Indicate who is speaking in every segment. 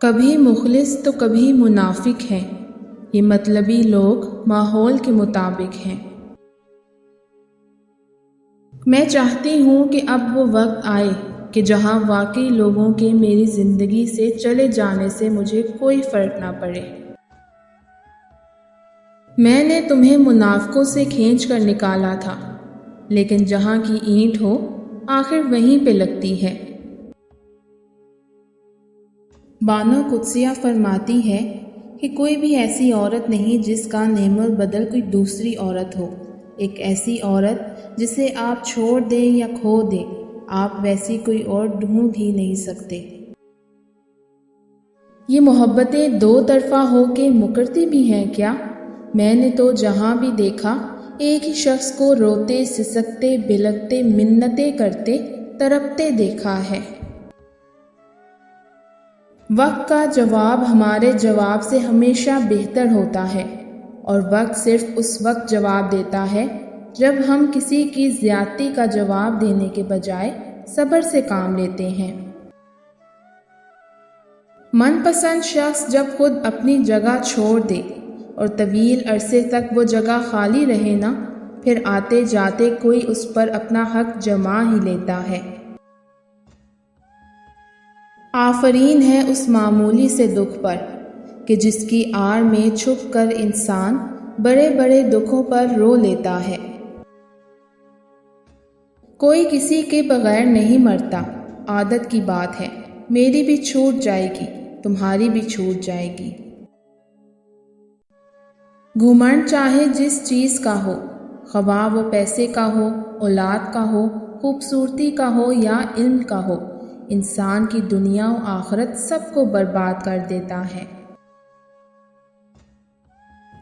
Speaker 1: کبھی مخلص تو کبھی منافق ہیں، یہ مطلبی لوگ ماحول کے مطابق ہیں۔ میں چاہتی ہوں کہ اب وہ وقت آئے کہ جہاں واقعی لوگوں کے میری زندگی سے چلے جانے سے مجھے کوئی فرق نہ پڑے۔ میں نے تمہیں منافقوں سے کھینچ کر نکالا تھا، لیکن جہاں کی اینٹ ہو آخر وہیں پہ لگتی ہے۔ بانو قدسیہ فرماتی ہے کہ کوئی بھی ایسی عورت نہیں جس کا نعم البدل کوئی دوسری عورت ہو۔ ایک ایسی عورت جسے آپ چھوڑ دیں یا کھو دیں، آپ ویسی کوئی اور ڈھونڈ ہی نہیں سکتے۔ یہ محبتیں دو طرفہ ہو کے مکرتی بھی ہیں کیا؟ میں نے تو جہاں بھی دیکھا ایک ہی شخص کو روتے سسکتے بلکتے منتیں کرتے تڑپتے دیکھا ہے۔ وقت کا جواب ہمارے جواب سے ہمیشہ بہتر ہوتا ہے، اور وقت صرف اس وقت جواب دیتا ہے جب ہم کسی کی زیادتی کا جواب دینے کے بجائے صبر سے کام لیتے ہیں۔ من پسند شخص جب خود اپنی جگہ چھوڑ دے اور طویل عرصے تک وہ جگہ خالی رہے نا، پھر آتے جاتے کوئی اس پر اپنا حق جما ہی لیتا ہے۔ آفرین ہے اس معمولی سے دکھ پر کہ جس کی آڑ میں چھپ کر انسان بڑے بڑے دکھوں پر رو لیتا ہے۔ کوئی کسی کے بغیر نہیں مرتا، عادت کی بات ہے، میری بھی چھوٹ جائے گی، تمہاری بھی چھوٹ جائے گی۔ گھمنڈ چاہے جس چیز کا ہو، خواہ وہ پیسے کا ہو، اولاد کا ہو، خوبصورتی کا ہو یا علم کا ہو، انسان کی دنیا و آخرت سب کو برباد کر دیتا ہے۔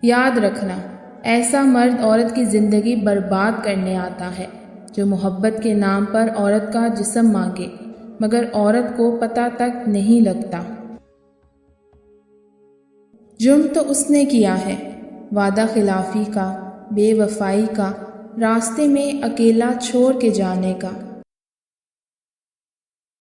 Speaker 1: یاد رکھنا، ایسا مرد عورت کی زندگی برباد کرنے آتا ہے جو محبت کے نام پر عورت کا جسم مانگے مگر عورت کو پتہ تک نہیں لگتا۔ جرم تو اس نے کیا ہے، وعدہ خلافی کا، بے وفائی کا، راستے میں اکیلا چھوڑ کے جانے کا۔